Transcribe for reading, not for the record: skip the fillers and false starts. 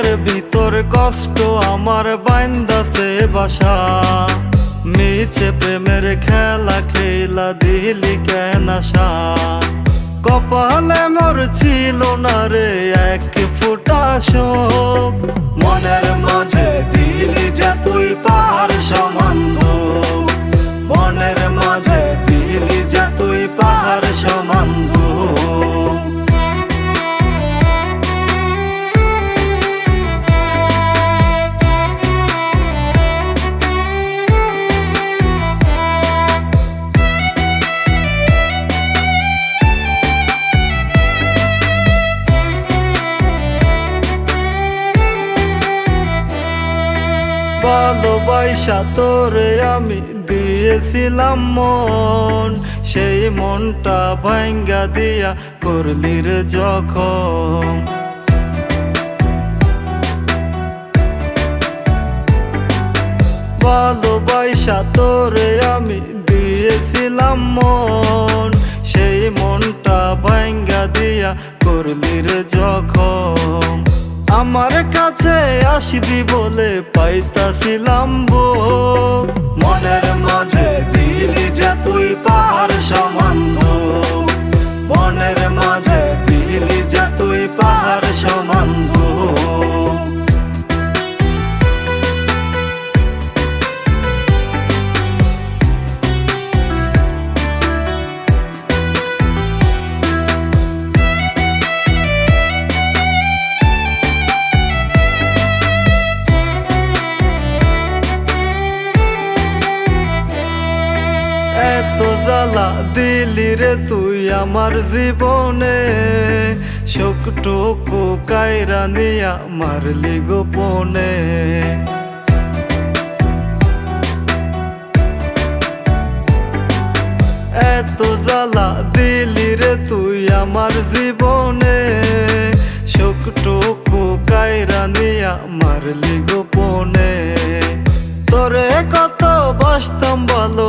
বুকের ভিতর কষ্ট আমার বাইন্দাছে বাসা, মিছে প্রেমের খেলা খেলা দিলি কেন আশা। কপালে মোর ছিল না রে এক ফোঁটা শোক, মনের মাঝে দিলি যে তুই পাহাড় সমান দুঃখ, মনের মাঝে দিলি যে তুই পাহাড় সমান দুঃখ। ভালোবাসা তোরে আমি দিয়েছিলাম মন, সেই মনটা ভাঙ্গা দিয়া করলি রে জখম। ভালোবাসা তোরে আমি দিয়েছিলাম মন, সেই মনটা ভাঙ্গা দিয়া করলি রে জখম। আমার কাছে আসবি বলে পাইতাছিলাম বুক, মনের মাঝে দিলি যে তুই পাহাড় সমান দুঃখ, মনের মাঝে দিলি যে তুই পাহাড় সমান দুঃখ। এত জ্বালা দিলি রে তুই আমার জীবনে, শোকটুকু কায়রা নিয়া মারলি গোপনে। এত জ্বালা দিলি রে তুই আমার জীবনে, শোকটুকু কায়রা নিয়া মারলি গোপনে। তোরে কত বাসতাম ভালো